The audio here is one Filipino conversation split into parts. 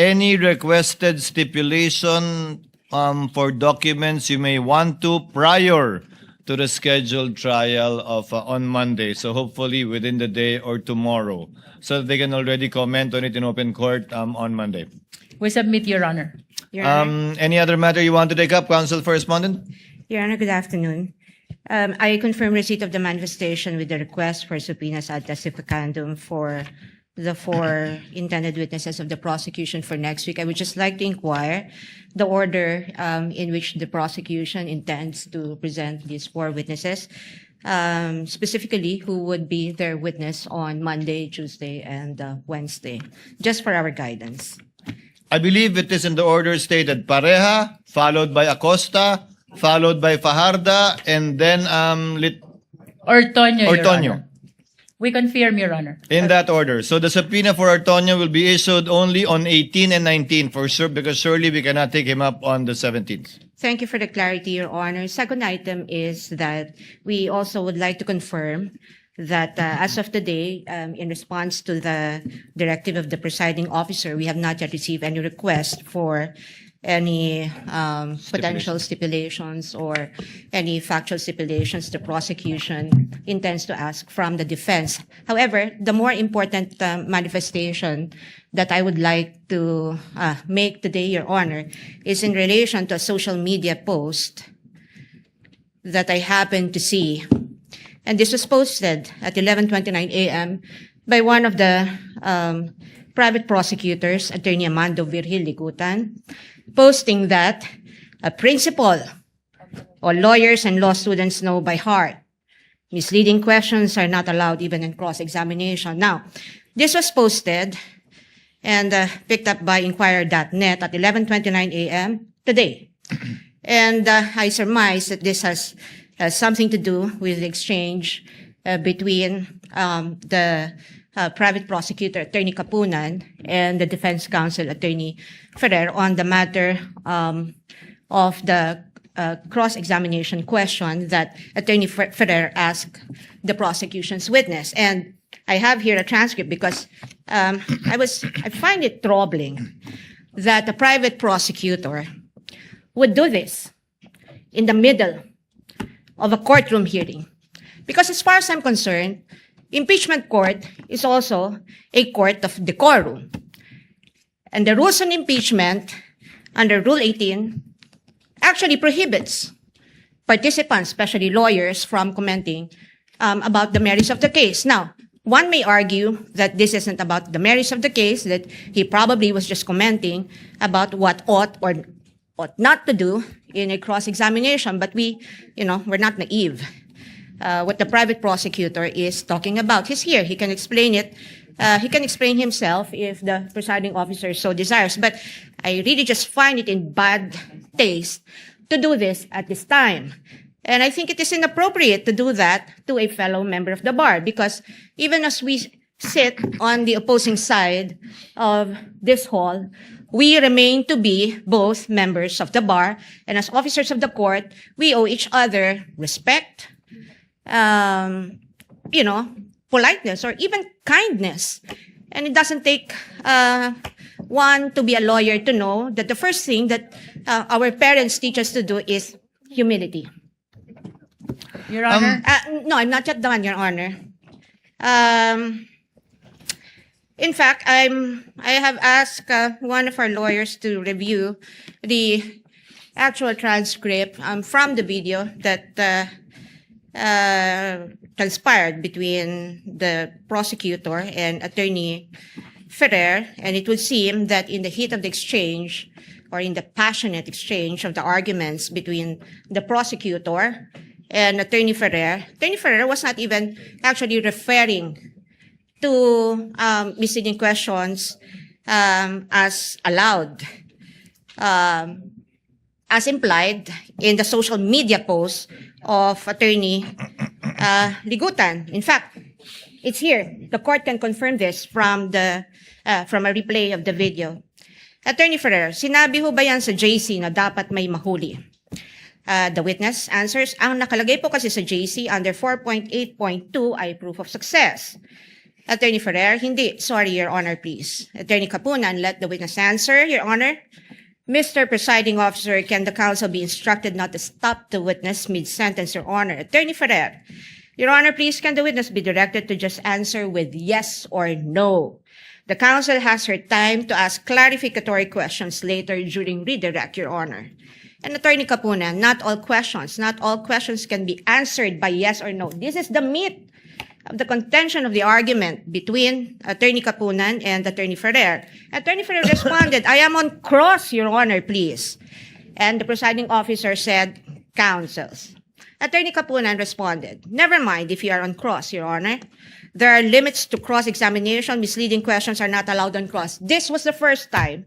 any requested stipulation for documents you may want to prior to the scheduled trial of on Monday. So hopefully within the day or tomorrow, so that they can already comment on it in open court on Monday. We submit, Your Honor. Your Honor, Any other matter you want to take up, Counsel for Respondent? Your Honor, good afternoon. I confirm receipt of the manifestation with the request for subpoenas ad testificandum for the 4 intended witnesses of the prosecution for next week. I would just like to inquire the order in which the prosecution intends to present these 4 witnesses, specifically who would be their witness on Monday, Tuesday, and Wednesday, just for our guidance. I believe it is in the order stated Pareja, followed by Acosta, followed by Fajarda, and then Ortonio, Your Ortonio. Honor. We confirm, Your Honor. In that order. So the subpoena for Ortonio will be issued only on 18 and 19 for sure, because surely we cannot take him up on the 17th. Thank you for the clarity, Your Honor. Second item is that we also would like to confirm that as of today, in response to the directive of the presiding officer, we have not yet received any request for any potential stipulations or any factual stipulations the prosecution intends to ask from the defense. However, the more important manifestation that I would like to make today, Your Honor, is in relation to a social media post that I happened to see. And this was posted at 11:29 a.m. by one of the private prosecutors, Attorney Amando Virgil Ligutan, posting that a principal or lawyers and law students know by heart misleading questions are not allowed even in cross-examination. Now, this was posted and picked up by Inquirer.net at 11:29 a.m. today. And I surmise that this has something to do with the exchange between the private prosecutor, Attorney Kapunan, and the defense counsel, Attorney Ferrer, on the matter of the cross-examination question that Attorney Ferrer asked the prosecution's witness. And I have here a transcript because I find it troubling that a private prosecutor would do this in the middle of a courtroom hearing. Because as far as I'm concerned, impeachment court is also a court of decorum. And the rules on impeachment under Rule 18 actually prohibits participants, especially lawyers, from commenting about the merits of the case. Now, one may argue that this isn't about the merits of the case, that he probably was just commenting about what ought or ought not to do in a cross-examination, but we're not naive. What the private prosecutor is talking about, he's here. He can explain it. He can explain himself if the presiding officer so desires. But I really just find it in bad taste to do this at this time. And I think it is inappropriate to do that to a fellow member of the bar, because even as we sit on the opposing side of this hall, we remain to be both members of the bar, and as officers of the court, we owe each other respect, politeness, or even kindness. And it doesn't take one to be a lawyer to know that the first thing that our parents teach us to do is humility. Your Honor. No, I'm not yet done, Your Honor. In fact, I have asked one of our lawyers to review the actual transcript from the video that transpired between the prosecutor and Attorney Ferrer, and it would seem that in the heat of the exchange, or in the passionate exchange of the arguments between the prosecutor and Attorney Ferrer was not even actually referring to misleading questions as allowed, as implied in the social media post of Attorney Ligutan. In fact, it's here. The court can confirm this from a replay of the video. Attorney Ferrer, sinabi ho ba yan sa JC na dapat may mahuli? The witness answers, ang nakalagay po kasi sa JC under 4.8.2 ay proof of success. Attorney Ferrer, hindi. Sorry, Your Honor, please. Attorney Kapunan, let the witness answer, Your Honor. Mr. Presiding Officer, can the counsel be instructed not to stop the witness mid-sentence, Your Honor? Attorney Ferrer, Your Honor, please, can the witness be directed to just answer with yes or no? The counsel has her time to ask clarificatory questions later during redirect, Your Honor. And Attorney Kapunan, not all questions can be answered by yes or no. This is the meat of the contention of the argument between Attorney Kapunan and Attorney Ferrer. Attorney Ferrer responded, I am on cross, Your Honor, please. And the presiding officer said, counsels. Attorney Kapunan responded, never mind if you are on cross, Your Honor. There are limits to cross-examination. Misleading questions are not allowed on cross. This was the first time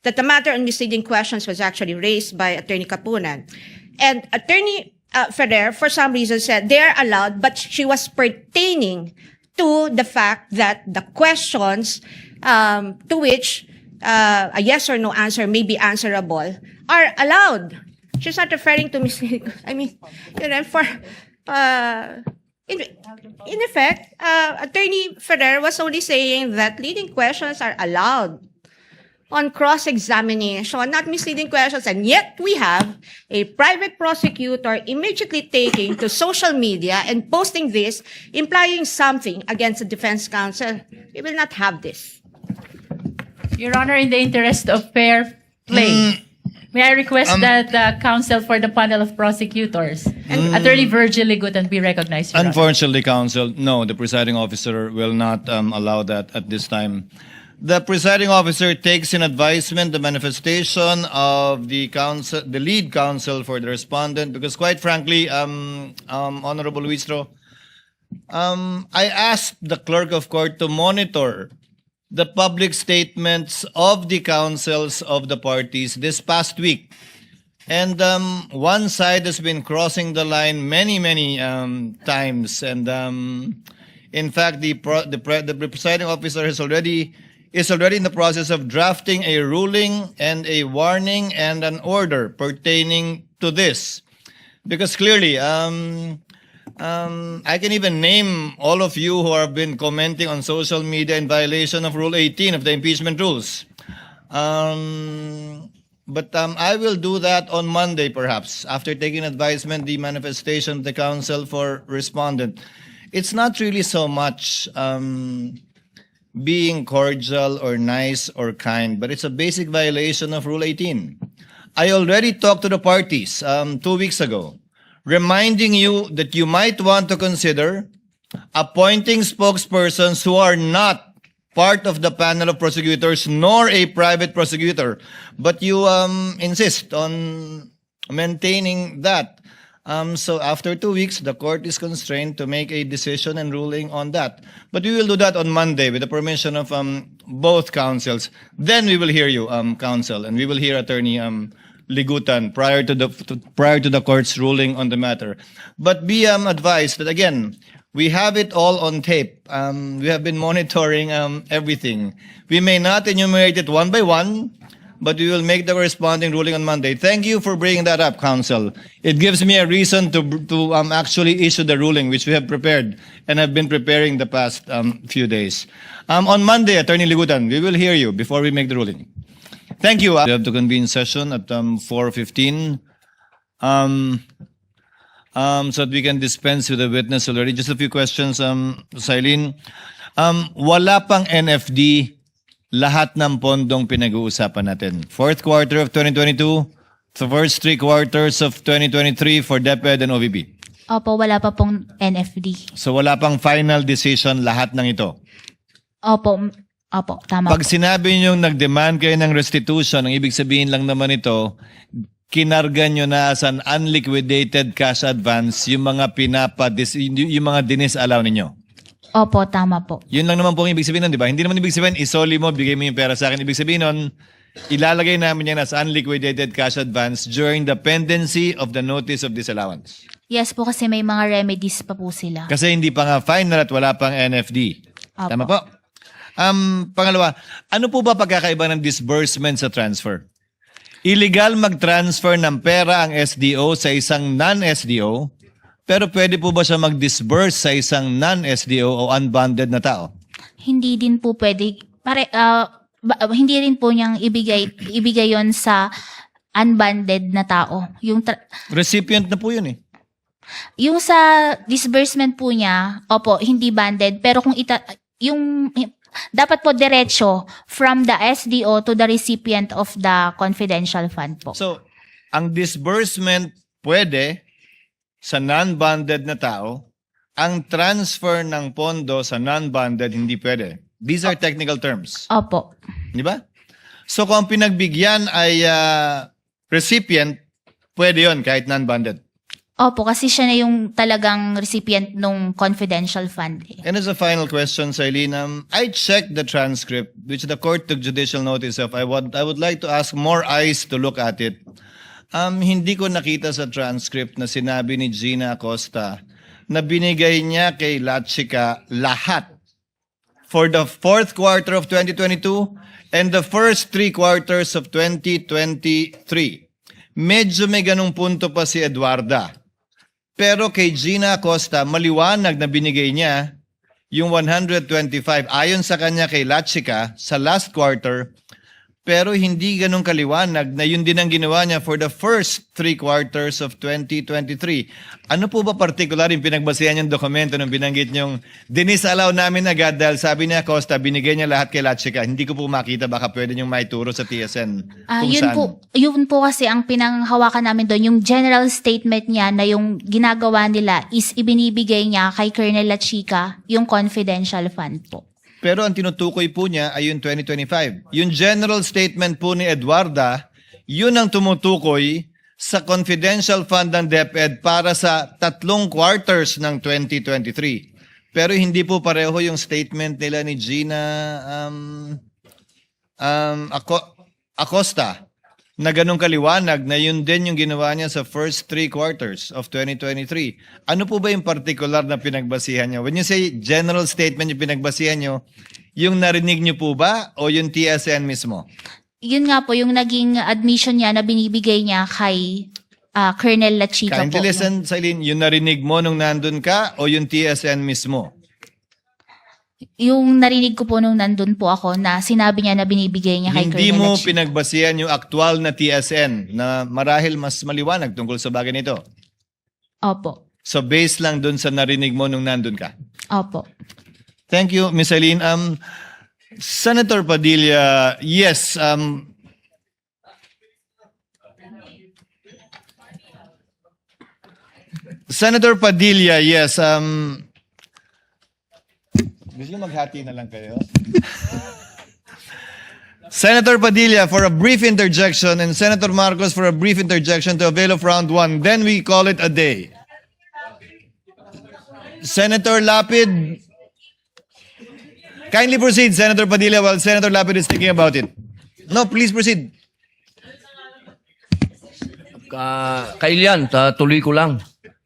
that the matter on misleading questions was actually raised by Attorney Kapunan. And Attorney Ferrer, for some reason, said they are allowed, but she was pertaining to the fact that the questions to which a yes or no answer may be answerable are allowed. She's not referring to misleading. I mean, you know, for in effect, Attorney Ferrer was only saying that leading questions are allowed on cross-examination, not misleading questions, and yet we have a private prosecutor immediately taking to social media and posting this, implying something against the defense counsel. We will not have this. Your Honor, in the interest of fair play, may I request that the counsel for the panel of prosecutors, Attorney Virgil Ligutan, be recognized, Your Honor. Unfortunately, counsel, no, the presiding officer will not allow that at this time. The presiding officer takes in advisement the manifestation of the counsel, the lead counsel for the respondent, because quite frankly, Honorable Luistro, I asked the clerk of court to monitor the public statements of the counsels of the parties this past week. And one side has been crossing the line many times. And in fact, the presiding officer is already in the process of drafting a ruling and a warning and an order pertaining to this. Because clearly, I can even name all of you who have been commenting on social media in violation of Rule 18 of the impeachment rules. But I will do that on Monday, perhaps, after taking advisement the manifestation of the counsel for respondent. It's not really so much being cordial or nice or kind, but it's a basic violation of Rule 18. I already talked to the parties 2 weeks ago, reminding you that you might want to consider appointing spokespersons who are not part of the panel of prosecutors nor a private prosecutor, but you insist on maintaining that. So after 2 weeks, the court is constrained to make a decision and ruling on that. But we will do that on Monday with the permission of both counsels. Then we will hear you, counsel, and we will hear Attorney Ligutan prior to the court's ruling on the matter. But be advised that again, we have it all on tape. We have been monitoring everything. We may not enumerate it one by one, but we will make the corresponding ruling on Monday. Thank you for bringing that up, counsel. It gives me a reason to actually issue the ruling, which we have prepared and have been preparing the past few days. On Monday, Attorney Ligutan, we will hear you before we make the ruling. Thank you. We have to convene session at 4:15. So that we can dispense with the witness already. Just a few questions, Silene. Wala pang NFD, lahat ng pondong pinag-uusapan natin. Fourth quarter of 2022, the first 3 quarters of 2023 for DepEd and OVP. Opo, wala pa pong NFD. So wala pang final decision lahat ng ito. Opo, tama Pag po. sinabi nyo nag-demand kayo ng restitution, ang ibig sabihin lang naman ito, kinarga nyo na as an unliquidated cash advance yung mga yung mga dinisallow ninyo. Opo, tama po. Yun lang naman po ang ibig sabihin nun, di ba? Hindi naman ibig sabihin, isoli mo, bigay mo yung pera sa akin. Ibig sabihin nun, ilalagay namin yan as unliquidated cash advance during the pendency of the notice of disallowance. Yes po, kasi may mga remedies pa po sila. Kasi hindi pa nga final at wala pang NFD. Opo. Tama po? Pangalawa, ano po ba pagkakaiba ng disbursement sa transfer? Illegal mag-transfer ng pera ang SDO sa isang non-SDO, pero pwede po ba siya mag-disburse sa isang non-SDO o unbonded na tao? Hindi din po pwede, hindi rin po niyang ibigay yon sa unbanded na tao. Recipient na po yun eh. Yung sa disbursement po niya, opo, hindi banded, pero kung dapat po diretso from the SDO to the recipient of the confidential fund po. So, ang disbursement pwede sa non-bonded na tao, ang transfer ng pondo sa non-bonded hindi pwede. These are technical terms. Opo. Di ba? So, kung ang pinagbigyan ay recipient, pwede yon kahit non-bonded. Opo, kasi siya na yung talagang recipient nung confidential fund. And as a final question, Sailin, I checked the transcript, which the court took judicial notice of. I would like to ask more eyes to look at it. Hindi ko nakita sa transcript na sinabi ni Gina Acosta na binigay niya kay Lachica lahat for the fourth quarter of 2022 and the first 3 quarters of 2023. Medyo may ganung punto pa si Eduarda. Pero kay Gina Acosta, maliwanag na binigay niya yung 125 ayon sa kanya kay Lachica sa last quarter, pero hindi ganun kaliwanag na yun din ang ginawa niya for the first 3 quarters of 2023. Ano po ba particular yung pinagbasihan niyang dokumento nung binanggit niyong dinisallow namin agad dahil sabi ni Acosta, binigay niya lahat kay Lachica. Hindi ko po makita, baka pwede niyong maituro sa TSN kung saan. Yun po kasi ang pinanghawakan namin doon, yung general statement niya na yung ginagawa nila is ibinibigay niya kay Colonel Lachica yung confidential fund po. Pero ang tinutukoy po niya ay yung 2025. Yung general statement po ni Eduarda, yun ang tumutukoy sa confidential fund ng DepEd para sa 3 quarters ng 2023. Pero hindi po pareho yung statement nila ni Gina Acosta na ganun kaliwanag na yun din yung ginawa niya sa first 3 quarters of 2023. Ano po ba yung particular na pinagbasihan niyo? When you say general statement yung pinagbasihan niyo, yung narinig niyo po ba o yung TSN mismo? Yun nga po, yung naging admission niya na binibigay niya kay Colonel Lachica po. Kindly listen, Sailin, yung narinig mo nung nandun ka o yung TSN mismo? Yung narinig ko po nung nandun po ako na sinabi niya na binibigay niya kay Hindi Colonel mo Lachica. pinagbasihan yung aktual na TSN na marahil mas maliwanag tungkol sa bagay nito. Opo. So based lang dun sa narinig mo nung nandun ka. Opo. Thank you, Ms. Eileen. Senator Padilla, yes. Senator Padilla, yes. Gusto niyo maghati na lang kayo? Senator Padilla for a brief interjection and Senator Marcos for a brief interjection to avail of round 1. Then we call it a day. Senator Lapid, kindly proceed, Senator Padilla, while Senator Lapid is thinking about it. No, please proceed. Kailian, tuloy ko lang.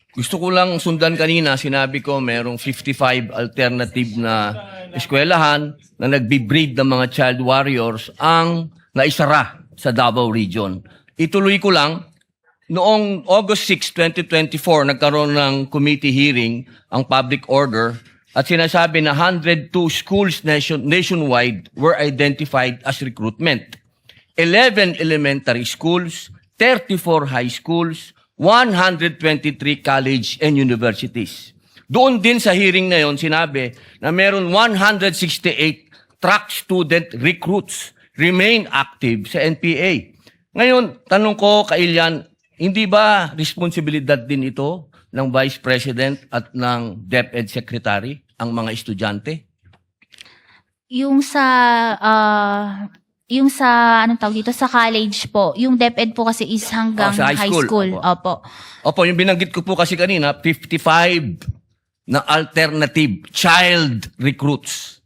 Gusto ko lang sundan kanina, sinabi ko merong 55 alternative na eskwelahan na nagbi-breed ng mga child warriors ang naisara sa Davao Region. Ituloy ko lang, noong August 6, 2024, nagkaroon ng committee hearing ang public order at sinasabi na 102 schools nationwide were identified as recruitment. 11 elementary schools, 34 high schools, 123 college and universities. Doon din sa hearing na yon sinabi na meron 168 track student recruits remain active sa NPA. Ngayon, tanong ko, Kailian, hindi ba responsibilidad din ito ng Vice President at ng DepEd Secretary ang mga estudyante? Yung sa anong tawag dito, sa college po, yung DepEd po kasi is hanggang sa high school. Opo. Opo, yung binanggit ko po kasi kanina, 55 na alternative child recruits.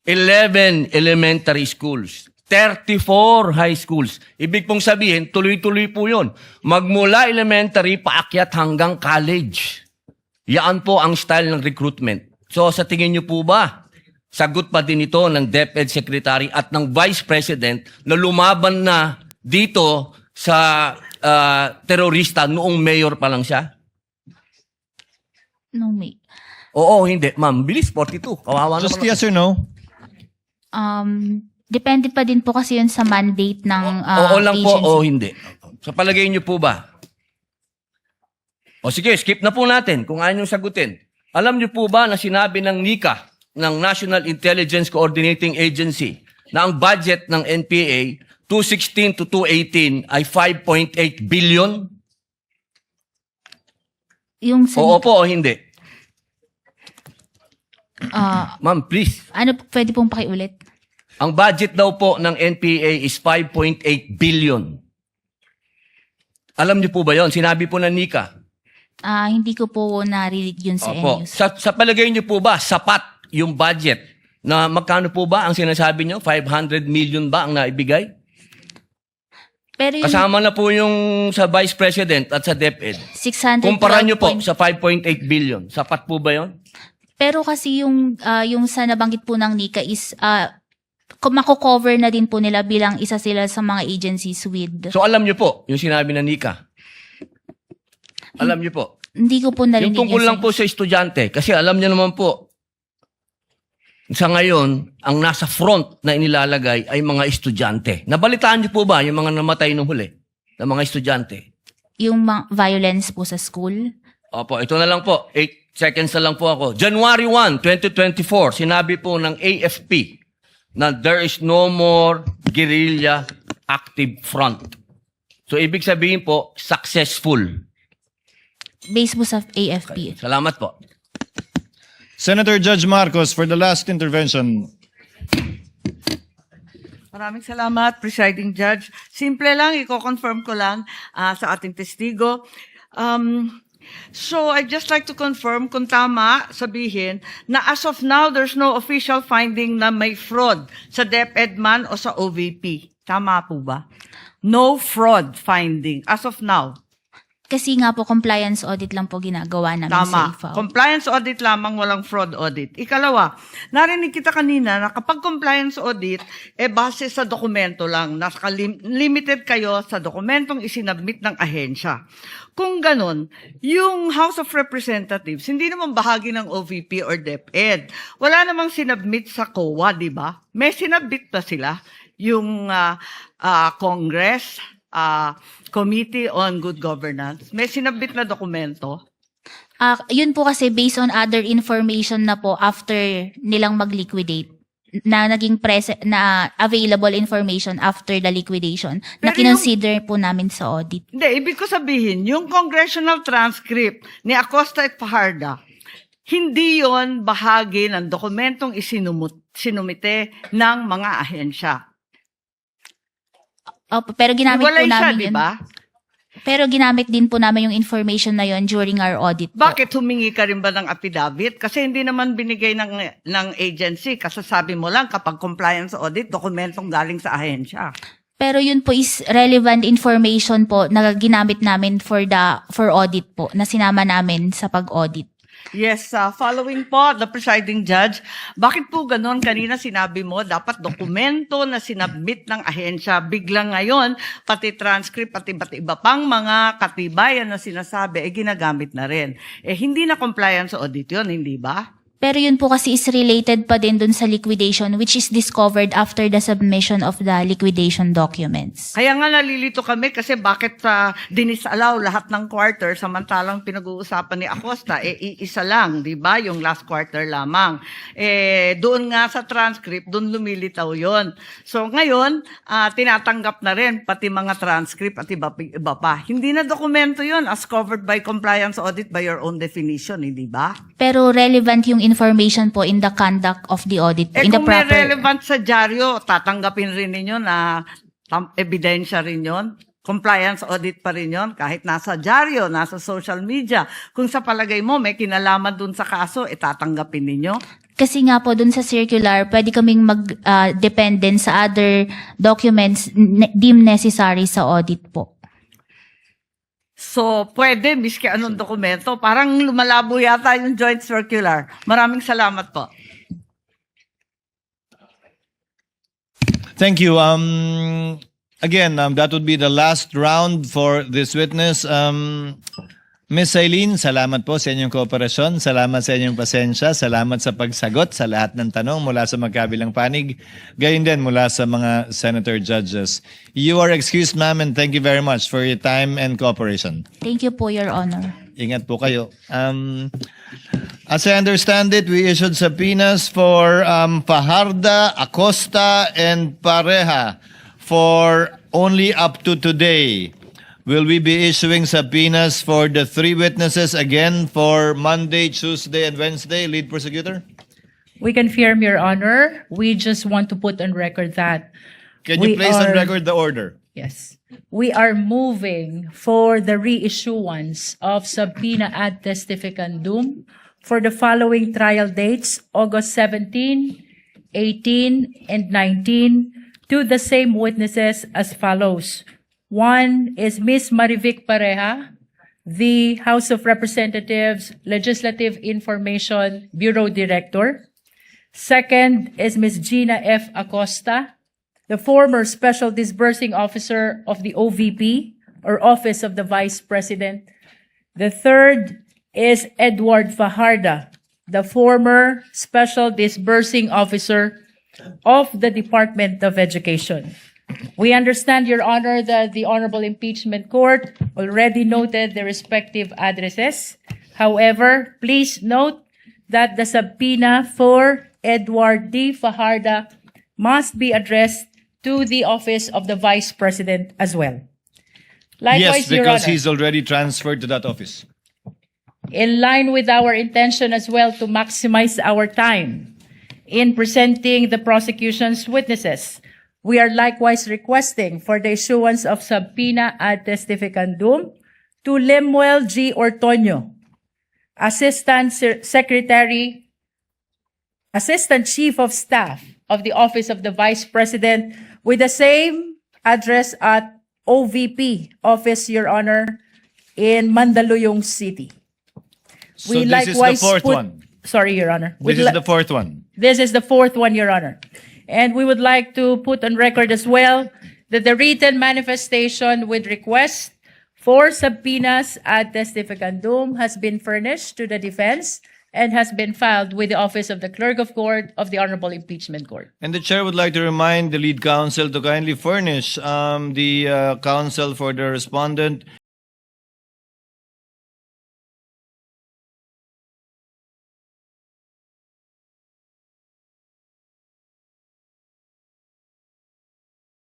11 elementary schools. 34 high schools. Ibig pong sabihin, tuloy-tuloy po yun. Magmula elementary, paakyat hanggang college. Yan po ang style ng recruitment. So sa tingin niyo po ba, sagot pa din ito ng DepEd Secretary at ng Vice President na lumaban na dito sa terorista noong mayor pa lang siya? No, may. Oo, hindi. Ma'am, bilis, 42. Kawawa Just naman. yes or no? Depende pa din po kasi yun sa mandate ng Oo lang po agency. o hindi. Sa palagay niyo po ba? O sige, skip na po natin kung ayaw niyo sagutin. Alam niyo po ba na sinabi ng NICA, ng National Intelligence Coordinating Agency, na ang budget ng NPA 2016 to 2018 ay 5.8 billion? Yung sa, Oo po o hindi? ah, Ma'am, please. ano, pwede pong pakiulit? Ang budget daw po ng NPA is 5.8 billion. Alam niyo po ba yon? Sinabi po ng NICA. Hindi ko po narinig yun sa Opo. news. Sa palagay niyo po ba, sapat yung budget na magkano po ba ang sinasabi niyo? 500 million ba ang naibigay? Pero yung Kasama na po yung sa Vice President at sa DepEd. 612 Kumpara niyo po point- sa 5.8 billion. Sapat po ba yon? Pero kasi yung sa nabanggit po ng NICA is mako-cover na din po nila bilang isa sila sa mga agencies with. So alam niyo po yung sinabi ng NICA. Alam niyo po. Hindi ko po narinig Yung tungkol yun lang po sa estudyante. Kasi alam niyo naman po, sa ngayon, ang nasa front na inilalagay ay mga estudyante. Nabalitaan niyo po ba yung mga namatay nung huli na mga estudyante? yung violence po sa school. Opo, ito na lang po. 8 seconds na lang po ako. January 1, 2024, sinabi po ng AFP na there is no more guerrilla active front. So, ibig sabihin po, successful. Based po sa AFP. Salamat po. Senator Judge Marcos for the last intervention. Maraming salamat, Presiding Judge. Simple lang, i-confirm ko lang sa ating testigo. So, I'd just like to confirm kung tama sabihin na as of now, there's no official finding na may fraud sa DepEd man o sa OVP. Tama po ba? No fraud finding as of now. Kasi nga po, compliance audit lang po ginagawa namin sa Tama. IFAO. Compliance audit lamang, walang fraud audit. Ikalawa, narinig kita kanina na kapag compliance audit, base sa dokumento lang. Limited kayo sa dokumentong isinabmit ng ahensya. Kung ganon, yung House of Representatives, hindi naman bahagi ng OVP or DepEd. Wala namang sinabmit sa COA, di ba? May sinabmit pa sila. Yung Congress, Committee on Good Governance, may sinabit na dokumento. Yun po kasi based on other information na po after nilang mag-liquidate na naging na available information after the liquidation na Pero kinonsider po namin sa audit. Hindi, ibig ko sabihin, yung congressional transcript ni Acosta at Fajarda, hindi yon bahagi ng dokumentong sinumite ng mga ahensya. Opo, pero ginamit Hiwalay po siya, namin di yun. ba? Pero ginamit din po namin yung information na yun during our audit po. Bakit humingi ka rin ba ng affidavit? Kasi hindi naman binigay ng agency. Kasasabi mo lang kapag compliance audit, dokumentong galing sa ahensya. Pero yun po is relevant information po na ginamit namin for audit po, na sinama namin sa pag-audit. Yes, following po, the presiding judge, bakit po ganon? Kanina sinabi mo, dapat dokumento na sinabmit ng ahensya. Biglang ngayon, pati transcript, pati iba pang mga katibayan na sinasabi, ginagamit na rin. Hindi na compliance audit yun, hindi ba? Pero yun po kasi is related pa din dun sa liquidation which is discovered after the submission of the liquidation documents. Kaya nga nalilito kami kasi bakit dinisallow lahat ng quarter samantalang pinag-uusapan ni Acosta, iisa lang, di ba? Yung last quarter lamang. Doon nga sa transcript, doon lumilitaw yon. So ngayon, tinatanggap na rin pati mga transcript at iba pa. Hindi na dokumento yon as covered by compliance audit by your own definition, hindi ba? Pero relevant yung information po in the conduct of the audit po, in the Kung may proper... relevant sa dyaryo, tatanggapin rin ninyo na ebidensya rin yon. Compliance audit pa rin yon. Kahit nasa dyaryo, nasa social media. Kung sa palagay mo may kinalaman dun sa kaso, tatanggapin ninyo. Kasi nga po dun sa circular, pwede kaming mag-dependent sa other documents deemed necessary sa audit po. So, pwede, miski anong dokumento. Parang lumalabo yata yung joint circular. Maraming salamat po. Thank you. Again, that would be the last round for this witness. Miss Eileen, salamat po sa inyong kooperasyon. Salamat sa inyong pasensya. Salamat sa pagsagot sa lahat ng tanong mula sa magkabilang panig. Gayon din mula sa mga senator judges. You are excused, ma'am, and thank you very much for your time and cooperation. Thank you po, Your Honor. Ingat po kayo. As I understand it, we issued subpoenas for Fajarda, Acosta, and Pareja for only up to today. Will we be issuing subpoenas for the 3 witnesses again for Monday, Tuesday, and Wednesday, lead prosecutor? We confirm, Your Honor. We just want to put on record that Can you we place on are- record the order? Yes. We are moving for the reissuance of subpoena ad testificandum for the following trial dates, August 17, 18, and 19, to the same witnesses as follows. One is Ms. Marivic Pareja, the House of Representatives Legislative Information Bureau Director. Second is Ms. Gina F. Acosta, the former Special Disbursing Officer of the OVP, or Office of the Vice President. The third is Edward Fajarda, the former Special Disbursing Officer of the Department of Education. We understand, Your Honor, that the Honorable Impeachment Court already noted the respective addresses. However, please note that the subpoena for Edward D. Fajarda must be addressed to the office of the Vice President as well. Yes, Likewise, Your because Honor, he's already transferred to that office. in line with our intention as well to maximize our time in presenting the prosecution's witnesses, we are likewise requesting for the issuance of subpoena ad testificandum to Lemuel G. Ortonio, Assistant Chief of Staff of the Office of the Vice President, with the same address at OVP Office, Your Honor, in Mandaluyong City. So this is the fourth one. Sorry, Your Honor. This is the fourth one. This is the fourth one, Your Honor. And we would like to put on record as well that the written manifestation with request for subpoenas ad testificandum has been furnished to the defense and has been filed with the Office of the Clerk of Court of the Honorable Impeachment Court. And the chair would like to remind the lead counsel to kindly furnish the counsel for the respondent